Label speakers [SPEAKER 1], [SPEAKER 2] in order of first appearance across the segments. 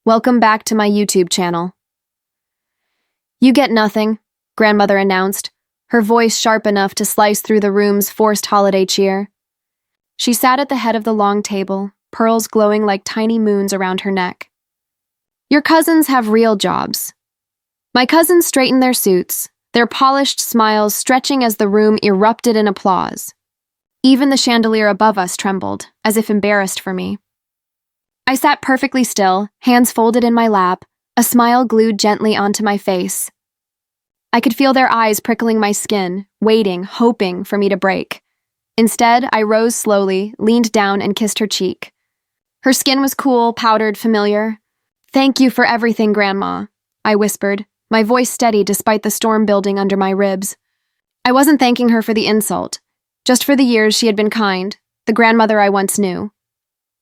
[SPEAKER 1] Welcome back to my YouTube channel. You get nothing, Grandmother announced, her voice sharp enough to slice through the room's forced holiday cheer. She sat at the head of the long table, pearls glowing like tiny moons around her neck. Your cousins have real jobs. My cousins straightened their suits, their polished smiles stretching as the room erupted in applause. Even the chandelier above us trembled, as if embarrassed for me. I sat perfectly still, hands folded in my lap, a smile glued gently onto my face. I could feel their eyes prickling my skin, waiting, hoping for me to break. Instead, I rose slowly, leaned down, and kissed her cheek. Her skin was cool, powdered, familiar. "Thank you for everything, Grandma," I whispered, my voice steady despite the storm building under my ribs. I wasn't thanking her for the insult, just for the years she had been kind, the grandmother I once knew.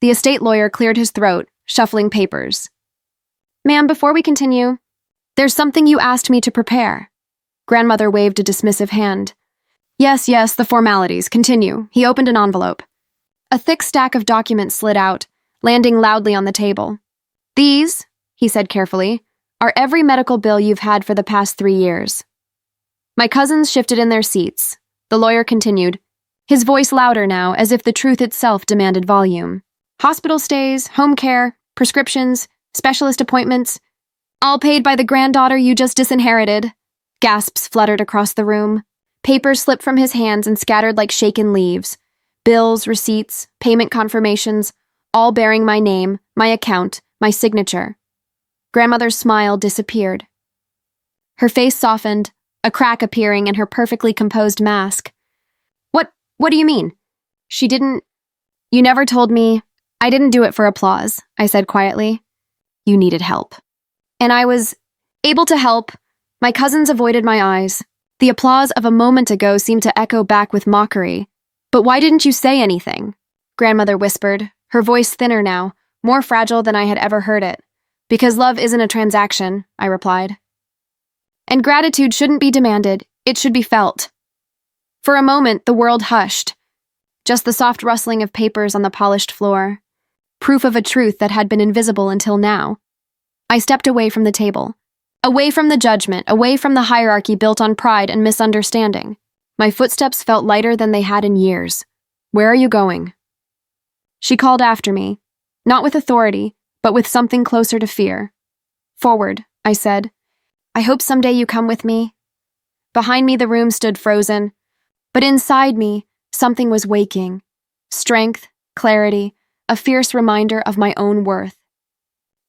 [SPEAKER 1] The estate lawyer cleared his throat, shuffling papers. "Ma'am, before we continue, there's something you asked me to prepare." Grandmother waved a dismissive hand. Yes, the formalities. Continue." He opened an envelope. A thick stack of documents slid out, landing loudly on the table. "These," he said carefully, "are every medical bill you've had for the past 3 years." My cousins shifted in their seats. The lawyer continued, his voice louder now, as if the truth itself demanded volume. "Hospital stays, home care, prescriptions, specialist appointments, all paid by the granddaughter you just disinherited." Gasps fluttered across the room. Papers slipped from his hands and scattered like shaken leaves. Bills, receipts, payment confirmations, all bearing my name, my account, my signature. Grandmother's smile disappeared. Her face softened, a crack appearing in her perfectly composed mask. What do you mean?" You never told me. I didn't do it for applause," I said quietly. "You needed help. And I was able to help." My cousins avoided my eyes. The applause of a moment ago seemed to echo back with mockery. "But why didn't you say anything?" Grandmother whispered, her voice thinner now, more fragile than I had ever heard it. "Because love isn't a transaction," I replied. "And gratitude shouldn't be demanded, it should be felt." For a moment, the world hushed. Just the soft rustling of papers on the polished floor. Proof of a truth that had been invisible until now. I stepped away from the table. Away from the judgment, away from the hierarchy built on pride and misunderstanding. My footsteps felt lighter than they had in years. "Where are you going?" She called after me, not with authority, but with something closer to fear. "Forward," I said. "I hope someday you come with me." Behind me the room stood frozen, but inside me, something was waking. Strength, clarity, a fierce reminder of my own worth.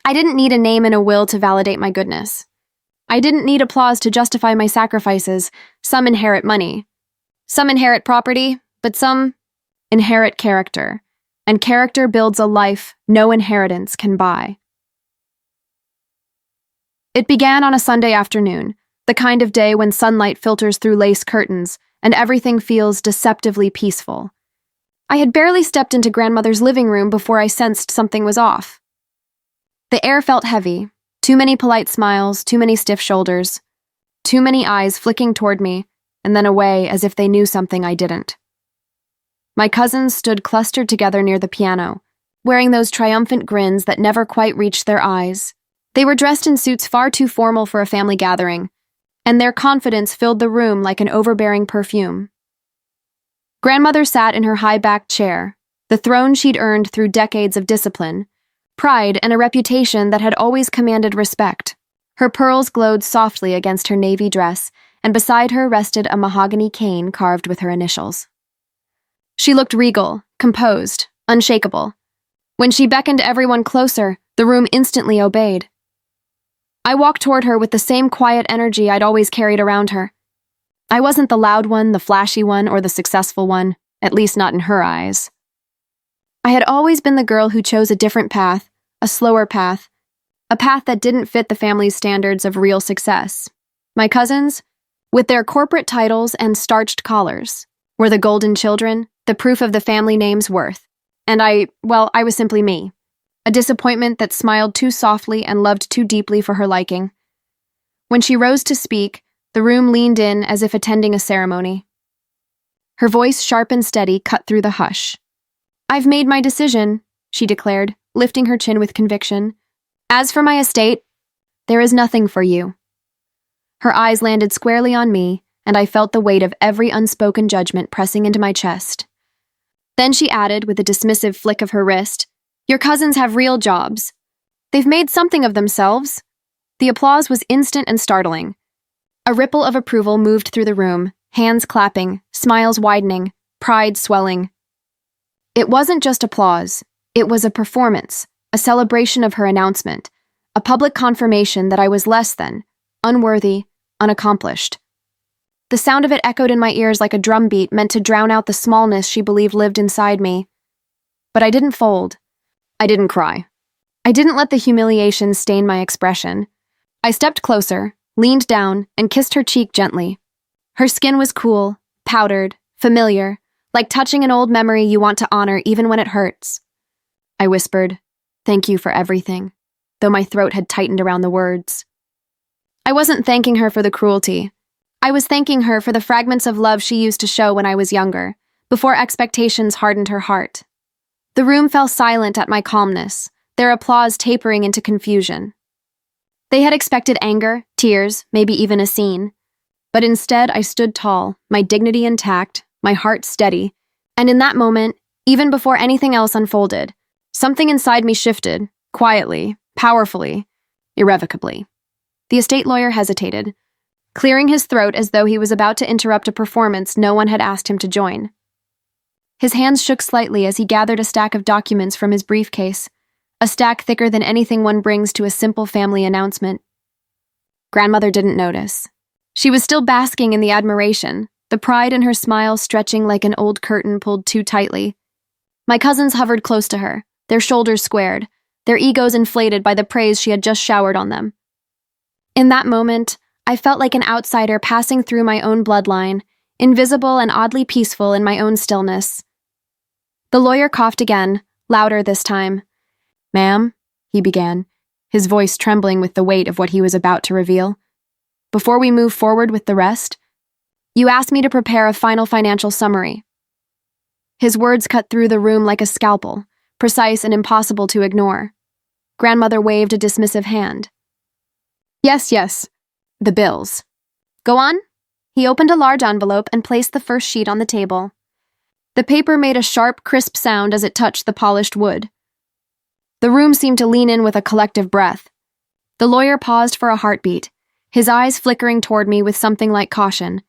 [SPEAKER 1] I didn't need a name and a will to validate my goodness. I didn't need applause to justify my sacrifices. Some inherit money. Some inherit property, but some inherit character. And character builds a life no inheritance can buy. It began on a Sunday afternoon, the kind of day when sunlight filters through lace curtains and everything feels deceptively peaceful. I had barely stepped into Grandmother's living room before I sensed something was off. The air felt heavy. Too many polite smiles, too many stiff shoulders, too many eyes flicking toward me, and then away as if they knew something I didn't. My cousins stood clustered together near the piano, wearing those triumphant grins that never quite reached their eyes. They were dressed in suits far too formal for a family gathering, and their confidence filled the room like an overbearing perfume. Grandmother sat in her high-backed chair, the throne she'd earned through decades of discipline, pride, and a reputation that had always commanded respect. Her pearls glowed softly against her navy dress, and beside her rested a mahogany cane carved with her initials. She looked regal, composed, unshakable. When she beckoned everyone closer, the room instantly obeyed. I walked toward her with the same quiet energy I'd always carried around her. I wasn't the loud one, the flashy one, or the successful one, at least not in her eyes. I had always been the girl who chose a different path, a slower path, a path that didn't fit the family's standards of real success. My cousins, with their corporate titles and starched collars, were the golden children, the proof of the family name's worth. And I was simply me, a disappointment that smiled too softly and loved too deeply for her liking. When she rose to speak, the room leaned in as if attending a ceremony. Her voice, sharp and steady, cut through the hush. "I've made my decision," she declared, lifting her chin with conviction. As for my estate, there is nothing for you. Her eyes landed squarely on me, and I felt the weight of every unspoken judgment pressing into my chest. Then she added, with a dismissive flick of her wrist, "Your cousins have real jobs. They've made something of themselves." The applause was instant and startling. A ripple of approval moved through the room, hands clapping, smiles widening, pride swelling. It wasn't just applause. It was a performance, a celebration of her announcement, a public confirmation that I was less than, unworthy, unaccomplished. The sound of it echoed in my ears like a drumbeat meant to drown out the smallness she believed lived inside me. But I didn't fold. I didn't cry. I didn't let the humiliation stain my expression. I stepped closer, leaned down, and kissed her cheek gently. Her skin was cool, powdered, familiar, like touching an old memory you want to honor even when it hurts. I whispered, "Thank you for everything," though my throat had tightened around the words. I wasn't thanking her for the cruelty. I was thanking her for the fragments of love she used to show when I was younger, before expectations hardened her heart. The room fell silent at my calmness, their applause tapering into confusion. They had expected anger, tears, maybe even a scene. But instead, I stood tall, my dignity intact, my heart steady, and in that moment, even before anything else unfolded, something inside me shifted, quietly, powerfully, irrevocably. The estate lawyer hesitated, clearing his throat as though he was about to interrupt a performance no one had asked him to join. His hands shook slightly as he gathered a stack of documents from his briefcase, a stack thicker than anything one brings to a simple family announcement. Grandmother didn't notice. She was still basking in the admiration, the pride in her smile stretching like an old curtain pulled too tightly. My cousins hovered close to her, their shoulders squared, their egos inflated by the praise she had just showered on them. In that moment, I felt like an outsider passing through my own bloodline, invisible and oddly peaceful in my own stillness. The lawyer coughed again, louder this time. "Ma'am," he began, his voice trembling with the weight of what he was about to reveal. "Before we move forward with the rest, you asked me to prepare a final financial summary." His words cut through the room like a scalpel, precise and impossible to ignore. Grandmother waved a dismissive hand. Yes, the bills. Go on." He opened a large envelope and placed the first sheet on the table. The paper made a sharp, crisp sound as it touched the polished wood. The room seemed to lean in with a collective breath. The lawyer paused for a heartbeat, his eyes flickering toward me with something like caution,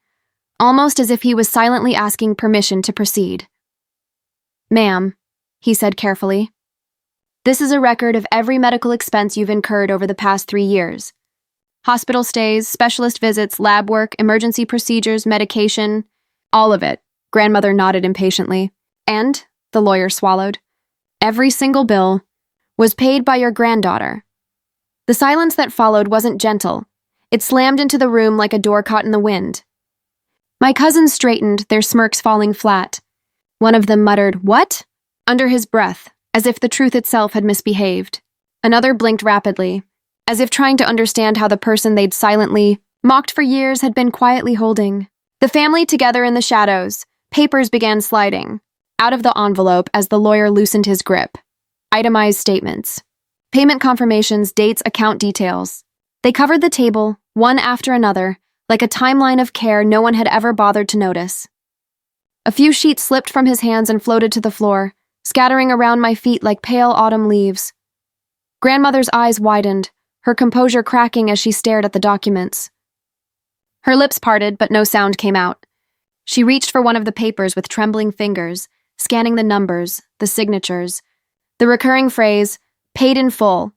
[SPEAKER 1] almost as if he was silently asking permission to proceed. "Ma'am," he said carefully, "this is a record of every medical expense you've incurred over the past 3 years. Hospital stays, specialist visits, lab work, emergency procedures, medication, all of it." Grandmother nodded impatiently. "And," the lawyer swallowed, "every single bill was paid by your granddaughter." The silence that followed wasn't gentle. It slammed into the room like a door caught in the wind. My cousins straightened, their smirks falling flat. One of them muttered, "What?" under his breath, as if the truth itself had misbehaved. Another blinked rapidly, as if trying to understand how the person they'd silently mocked for years had been quietly holding. The family together in the shadows, papers began sliding out of the envelope as the lawyer loosened his grip. Itemized statements, payment confirmations, dates, account details. They covered the table, one after another, like a timeline of care no one had ever bothered to notice. A few sheets slipped from his hands and floated to the floor, scattering around my feet like pale autumn leaves. Grandmother's eyes widened, her composure cracking as she stared at the documents. Her lips parted, but no sound came out. She reached for one of the papers with trembling fingers, scanning the numbers, the signatures. The recurring phrase, "paid in full."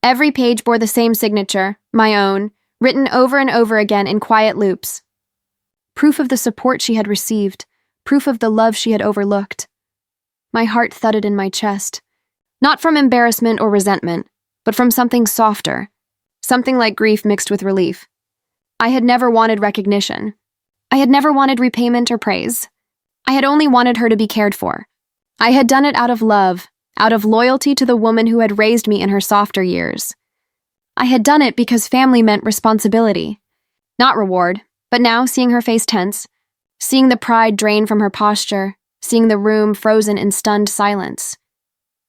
[SPEAKER 1] Every page bore the same signature, my own, written over and over again in quiet loops. Proof of the support she had received, proof of the love she had overlooked. My heart thudded in my chest, not from embarrassment or resentment, but from something softer, something like grief mixed with relief. I had never wanted recognition. I had never wanted repayment or praise. I had only wanted her to be cared for. I had done it out of love, out of loyalty to the woman who had raised me in her softer years. I had done it because family meant responsibility, not reward, but now, seeing her face tense, seeing the pride drain from her posture, seeing the room frozen in stunned silence,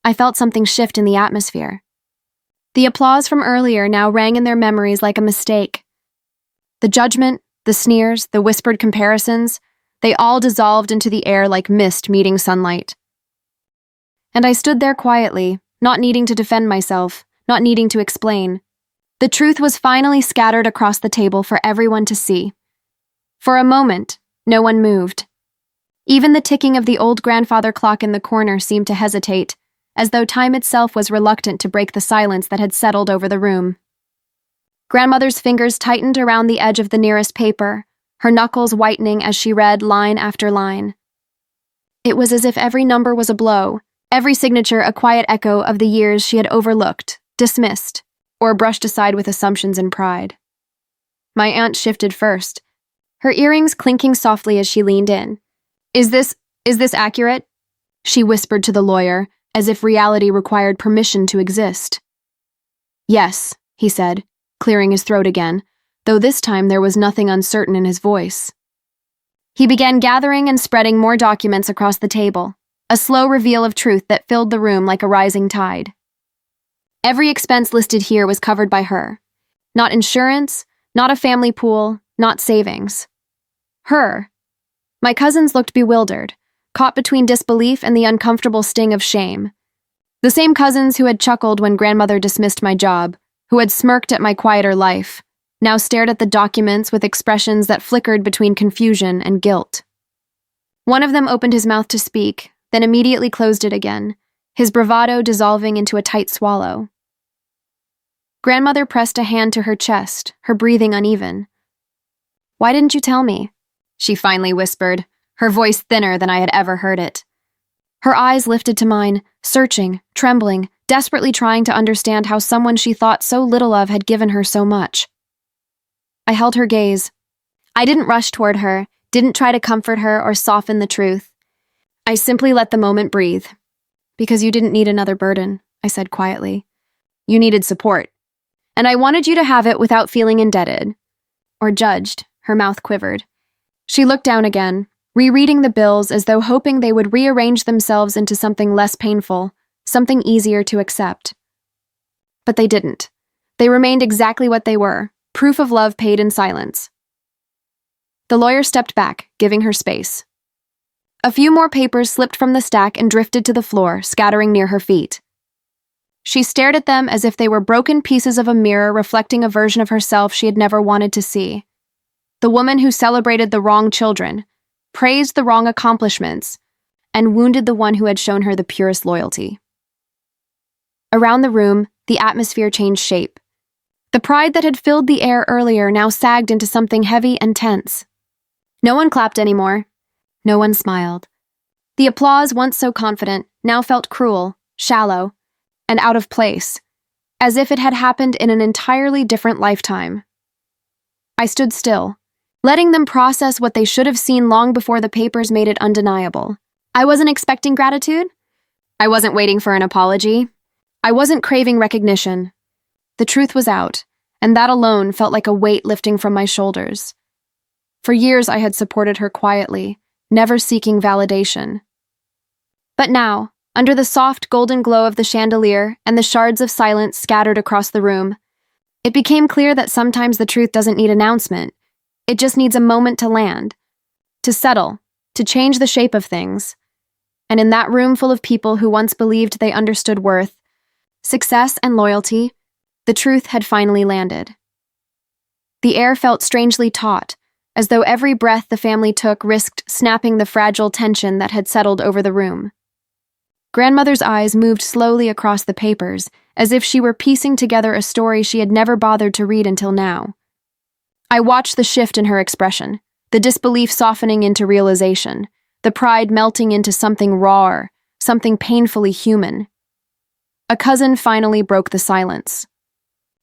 [SPEAKER 1] I felt something shift in the atmosphere. The applause from earlier now rang in their memories like a mistake. The judgment, the sneers, the whispered comparisons, they all dissolved into the air like mist meeting sunlight. And I stood there quietly, not needing to defend myself, not needing to explain. The truth was finally scattered across the table for everyone to see. For a moment, no one moved. Even the ticking of the old grandfather clock in the corner seemed to hesitate, as though time itself was reluctant to break the silence that had settled over the room. Grandmother's fingers tightened around the edge of the nearest paper, her knuckles whitening as she read line after line. It was as if every number was a blow, every signature a quiet echo of the years she had overlooked, dismissed, or brushed aside with assumptions and pride. My aunt shifted first, her earrings clinking softly as she leaned in. Is this accurate?" she whispered to the lawyer, as if reality required permission to exist. "Yes," he said, clearing his throat again, though this time there was nothing uncertain in his voice. He began gathering and spreading more documents across the table, a slow reveal of truth that filled the room like a rising tide. Every expense listed here was covered by her. Not insurance, not a family pool, not savings. Her. My cousins looked bewildered, caught between disbelief and the uncomfortable sting of shame. The same cousins who had chuckled when grandmother dismissed my job, who had smirked at my quieter life, now stared at the documents with expressions that flickered between confusion and guilt. One of them opened his mouth to speak, then immediately closed it again, his bravado dissolving into a tight swallow. Grandmother pressed a hand to her chest, her breathing uneven. "Why didn't you tell me?" she finally whispered, her voice thinner than I had ever heard it. Her eyes lifted to mine, searching, trembling, desperately trying to understand how someone she thought so little of had given her so much. I held her gaze. I didn't rush toward her, didn't try to comfort her or soften the truth. I simply let the moment breathe. "Because you didn't need another burden," I said quietly. "You needed support. And I wanted you to have it without feeling indebted." Or judged, her mouth quivered. She looked down again, rereading the bills as though hoping they would rearrange themselves into something less painful, something easier to accept. But they didn't. They remained exactly what they were, proof of love paid in silence. The lawyer stepped back, giving her space. A few more papers slipped from the stack and drifted to the floor, scattering near her feet. She stared at them as if they were broken pieces of a mirror reflecting a version of herself she had never wanted to see. The woman who celebrated the wrong children, praised the wrong accomplishments, and wounded the one who had shown her the purest loyalty. Around the room, the atmosphere changed shape. The pride that had filled the air earlier now sagged into something heavy and tense. No one clapped anymore. No one smiled. The applause, once so confident, now felt cruel, shallow, and out of place, as if it had happened in an entirely different lifetime. I stood still, letting them process what they should have seen long before the papers made it undeniable. I wasn't expecting gratitude. I wasn't waiting for an apology. I wasn't craving recognition. The truth was out, and that alone felt like a weight lifting from my shoulders. For years I had supported her quietly, never seeking validation. But now, under the soft golden glow of the chandelier and the shards of silence scattered across the room, it became clear that sometimes the truth doesn't need announcement. It just needs a moment to land, to settle, to change the shape of things. And in that room full of people who once believed they understood worth, success, and loyalty, the truth had finally landed. The air felt strangely taut, as though every breath the family took risked snapping the fragile tension that had settled over the room. Grandmother's eyes moved slowly across the papers, as if she were piecing together a story she had never bothered to read until now. I watched the shift in her expression, the disbelief softening into realization, the pride melting into something rawer, something painfully human. A cousin finally broke the silence.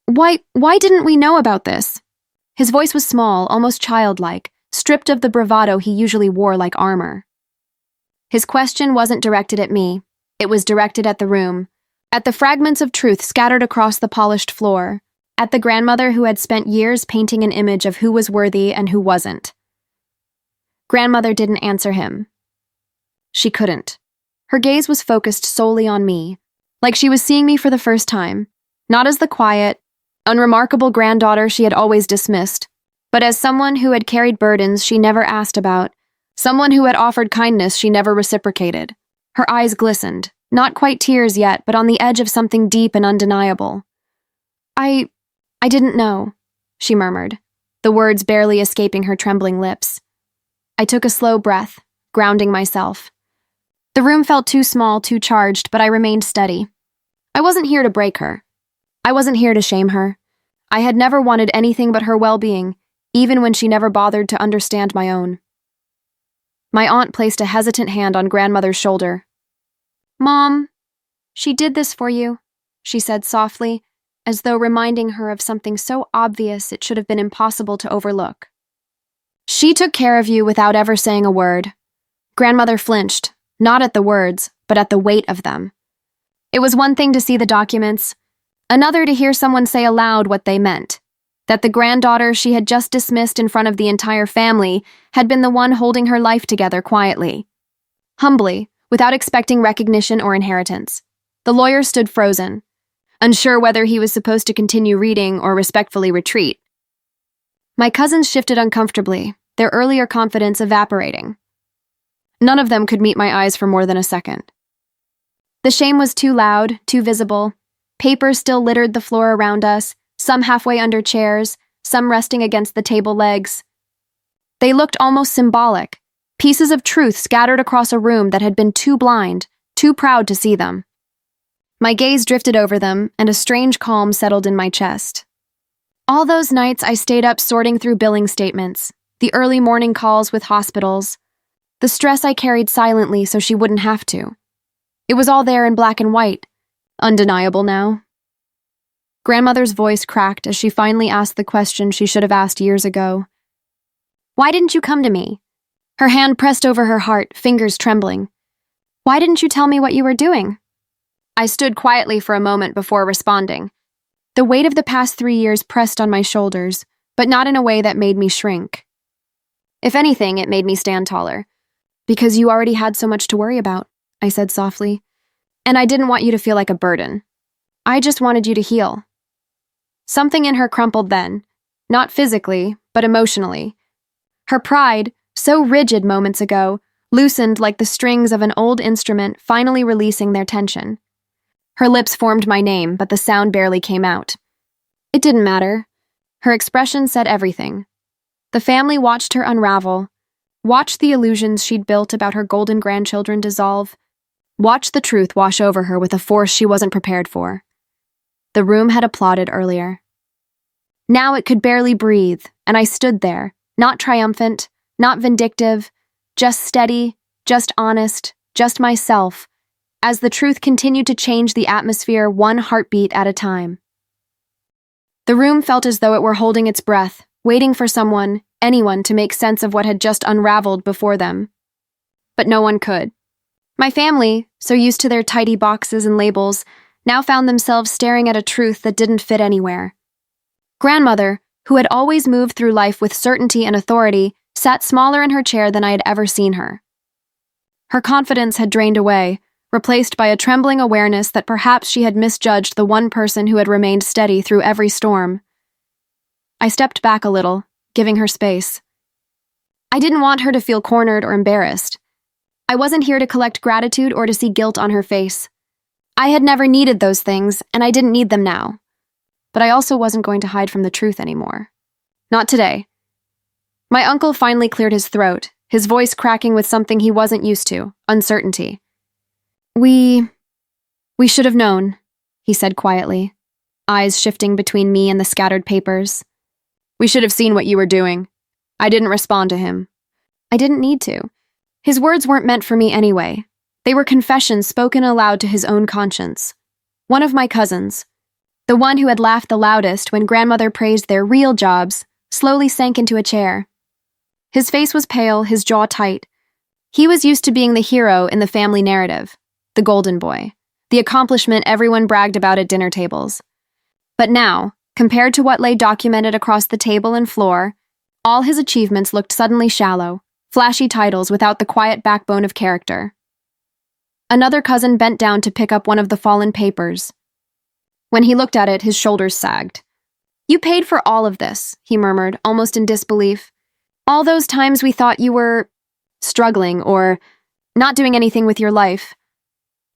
[SPEAKER 1] Why didn't we know about this?" His voice was small, almost childlike, stripped of the bravado he usually wore like armor. His question wasn't directed at me. It was directed at the room, at the fragments of truth scattered across the polished floor, at the grandmother who had spent years painting an image of who was worthy and who wasn't. Grandmother didn't answer him. She couldn't. Her gaze was focused solely on me, like she was seeing me for the first time, Not as the quiet, unremarkable granddaughter she had always dismissed, but as someone who had carried burdens she never asked about, someone who had offered kindness she never reciprocated. Her eyes glistened, not quite tears yet, but on the edge of something deep and undeniable. I didn't know, she murmured, the words barely escaping her trembling lips. I took a slow breath, grounding myself. The room felt too small, too charged, but I remained steady. I wasn't here to break her. I wasn't here to shame her. I had never wanted anything but her well-being, even when she never bothered to understand my own. My aunt placed a hesitant hand on grandmother's shoulder. Mom, she did this for you, she said softly, as though reminding her of something so obvious it should have been impossible to overlook. She took care of you without ever saying a word. Grandmother flinched, not at the words, but at the weight of them. It was one thing to see the documents, another to hear someone say aloud what they meant, that the granddaughter she had just dismissed in front of the entire family had been the one holding her life together quietly. Humbly, without expecting recognition or inheritance. The lawyer stood frozen, unsure whether he was supposed to continue reading or respectfully retreat. My cousins shifted uncomfortably, their earlier confidence evaporating. None of them could meet my eyes for more than a second. The shame was too loud, too visible. Papers still littered the floor around us, some halfway under chairs, some resting against the table legs. They looked almost symbolic, pieces of truth scattered across a room that had been too blind, too proud to see them. My gaze drifted over them, and a strange calm settled in my chest. All those nights I stayed up sorting through billing statements, the early morning calls with hospitals, the stress I carried silently so she wouldn't have to. It was all there in black and white, undeniable now. Grandmother's voice cracked as she finally asked the question she should have asked years ago. Why didn't you come to me? Her hand pressed over her heart, fingers trembling. Why didn't you tell me what you were doing? I stood quietly for a moment before responding. The weight of the past 3 years pressed on my shoulders, but not in a way that made me shrink. If anything, it made me stand taller. Because you already had so much to worry about, I said softly. And I didn't want you to feel like a burden. I just wanted you to heal. Something in her crumpled then, not physically, but emotionally. Her pride, so rigid moments ago, loosened like the strings of an old instrument finally releasing their tension. Her lips formed my name, but the sound barely came out. It didn't matter. Her expression said everything. The family watched her unravel, watched the illusions she'd built about her golden grandchildren dissolve, watched the truth wash over her with a force she wasn't prepared for. The room had applauded earlier. Now it could barely breathe, and I stood there, not triumphant, not vindictive, just steady, just honest, just myself, as the truth continued to change the atmosphere one heartbeat at a time. The room felt as though it were holding its breath, waiting for someone, anyone, to make sense of what had just unraveled before them. But no one could. My family, so used to their tidy boxes and labels, now found themselves staring at a truth that didn't fit anywhere. Grandmother, who had always moved through life with certainty and authority, sat smaller in her chair than I had ever seen her. Her confidence had drained away, replaced by a trembling awareness that perhaps she had misjudged the one person who had remained steady through every storm. I stepped back a little, giving her space. I didn't want her to feel cornered or embarrassed. I wasn't here to collect gratitude or to see guilt on her face. I had never needed those things, and I didn't need them now. But I also wasn't going to hide from the truth anymore. Not today. My uncle finally cleared his throat, his voice cracking with something he wasn't used to, uncertainty. We should have known, he said quietly, eyes shifting between me and the scattered papers. We should have seen what you were doing. I didn't respond to him. I didn't need to. His words weren't meant for me anyway. They were confessions spoken aloud to his own conscience. One of my cousins, the one who had laughed the loudest when grandmother praised their real jobs, slowly sank into a chair. His face was pale, his jaw tight. He was used to being the hero in the family narrative, the golden boy, the accomplishment everyone bragged about at dinner tables. But now, compared to what lay documented across the table and floor, all his achievements looked suddenly shallow, flashy titles without the quiet backbone of character. Another cousin bent down to pick up one of the fallen papers. When he looked at it, his shoulders sagged. "You paid for all of this," he murmured, almost in disbelief. "All those times we thought you were struggling or not doing anything with your life."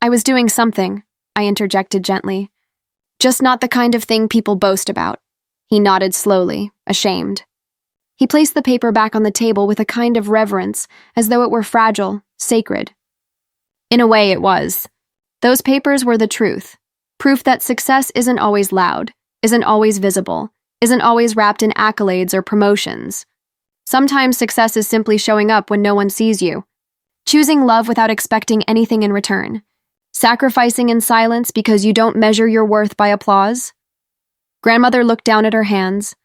[SPEAKER 1] "I was doing something," I interjected gently. "Just not the kind of thing people boast about." He nodded slowly, ashamed. He placed the paper back on the table with a kind of reverence, as though it were fragile, sacred. In a way, it was. Those papers were the truth. Proof that success isn't always loud, isn't always visible, isn't always wrapped in accolades or promotions. Sometimes success is simply showing up when no one sees you, choosing love without expecting anything in return, sacrificing in silence because you don't measure your worth by applause. Grandmother looked down at her hands,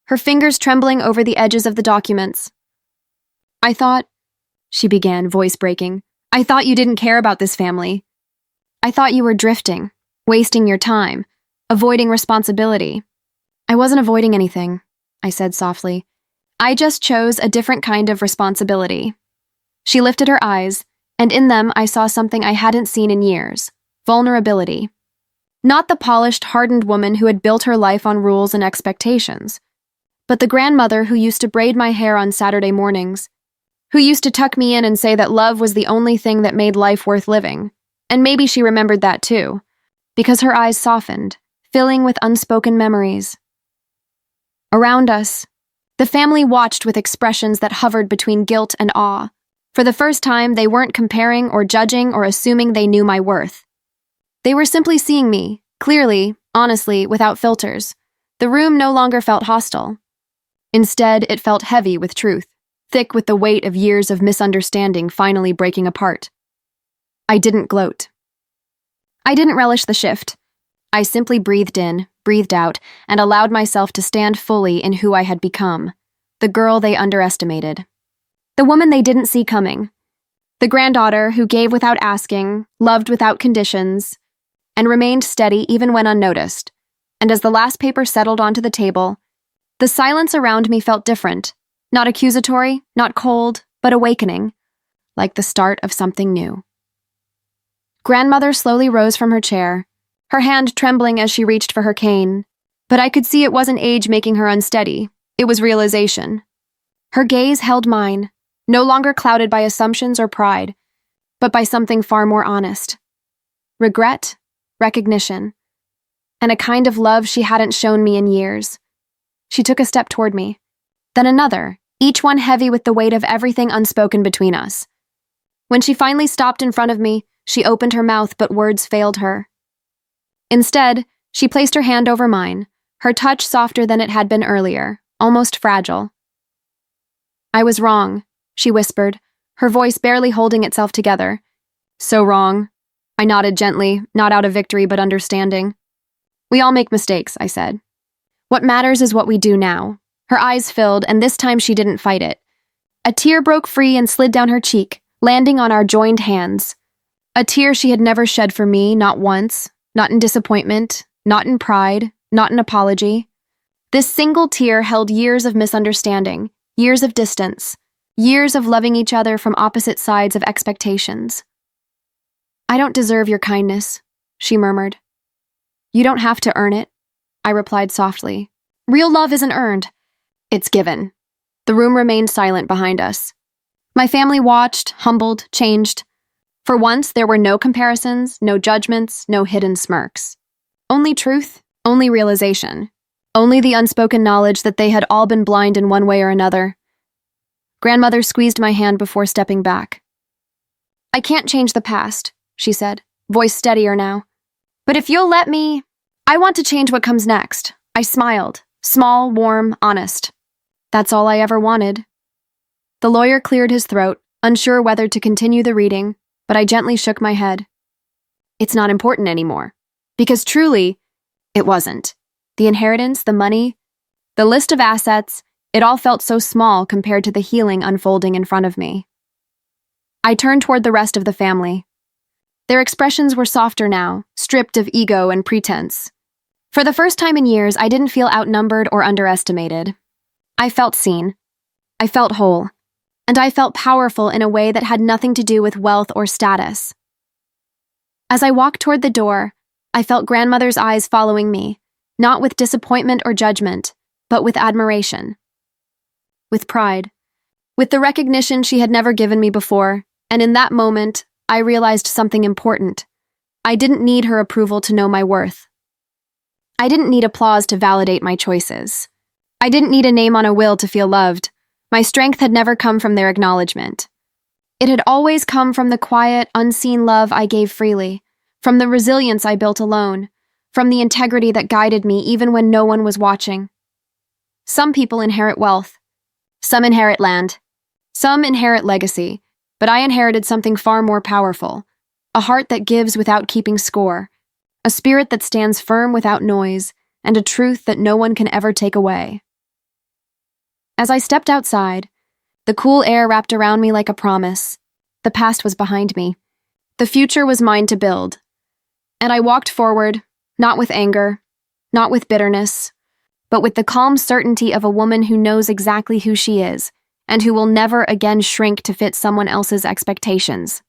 [SPEAKER 1] her fingers trembling over the edges of the documents. "I thought," she began, voice breaking, "I thought you didn't care about this family. I thought you were drifting, wasting your time, avoiding responsibility." "I wasn't avoiding anything," I said softly. "I just chose a different kind of responsibility." She lifted her eyes, and in them I saw something I hadn't seen in years: vulnerability. Not the polished, hardened woman who had built her life on rules and expectations, but the grandmother who used to braid my hair on Saturday mornings, who used to tuck me in and say that love was the only thing that made life worth living. And maybe she remembered that too, because her eyes softened, filling with unspoken memories. Around us, the family watched with expressions that hovered between guilt and awe. For the first time, they weren't comparing or judging or assuming they knew my worth. They were simply seeing me, clearly, honestly, without filters. The room no longer felt hostile. Instead, it felt heavy with truth, thick with the weight of years of misunderstanding finally breaking apart. I didn't gloat. I didn't relish the shift. I simply breathed in, breathed out, and allowed myself to stand fully in who I had become, the girl they underestimated. The woman they didn't see coming. The granddaughter who gave without asking, loved without conditions, and remained steady even when unnoticed. And as the last paper settled onto the table, the silence around me felt different. Not accusatory, not cold, but awakening, like the start of something new. Grandmother slowly rose from her chair, her hand trembling as she reached for her cane, but I could see it wasn't age making her unsteady, it was realization. Her gaze held mine, no longer clouded by assumptions or pride, but by something far more honest. Regret, recognition, and a kind of love she hadn't shown me in years. She took a step toward me, then another, each one heavy with the weight of everything unspoken between us. When she finally stopped in front of me, she opened her mouth, but words failed her. Instead, she placed her hand over mine, her touch softer than it had been earlier, almost fragile. "I was wrong," she whispered, her voice barely holding itself together. "So wrong." I nodded gently, not out of victory but understanding. "We all make mistakes," I said. "What matters is what we do now." Her eyes filled, and this time she didn't fight it. A tear broke free and slid down her cheek, landing on our joined hands. A tear she had never shed for me, not once, not in disappointment, not in pride, not in apology. This single tear held years of misunderstanding, years of distance, years of loving each other from opposite sides of expectations. "I don't deserve your kindness," she murmured. "You don't have to earn it," I replied softly. "Real love isn't earned. It's given." The room remained silent behind us. My family watched, humbled, changed. For once, there were no comparisons, no judgments, no hidden smirks. Only truth, only realization, only the unspoken knowledge that they had all been blind in one way or another. Grandmother squeezed my hand before stepping back. "I can't change the past," she said, voice steadier now. "But if you'll let me, I want to change what comes next." I smiled, small, warm, honest. That's all I ever wanted. The lawyer cleared his throat, unsure whether to continue the reading, but I gently shook my head. It's not important anymore. Because truly, it wasn't. The inheritance, the money, the list of assets, it all felt so small compared to the healing unfolding in front of me. I turned toward the rest of the family. Their expressions were softer now, stripped of ego and pretense. For the first time in years, I didn't feel outnumbered or underestimated. I felt seen. I felt whole. And I felt powerful in a way that had nothing to do with wealth or status. As I walked toward the door, I felt grandmother's eyes following me, not with disappointment or judgment, but with admiration, with pride, with the recognition she had never given me before, and in that moment, I realized something important. I didn't need her approval to know my worth. I didn't need applause to validate my choices. I didn't need a name on a will to feel loved. My strength had never come from their acknowledgement. It had always come from the quiet, unseen love I gave freely, from the resilience I built alone, from the integrity that guided me even when no one was watching. Some people inherit wealth. Some inherit land. Some inherit legacy, but I inherited something far more powerful, a heart that gives without keeping score, a spirit that stands firm without noise, and a truth that no one can ever take away. As I stepped outside, the cool air wrapped around me like a promise. The past was behind me. The future was mine to build. And I walked forward, not with anger, not with bitterness, but with the calm certainty of a woman who knows exactly who she is, and who will never again shrink to fit someone else's expectations.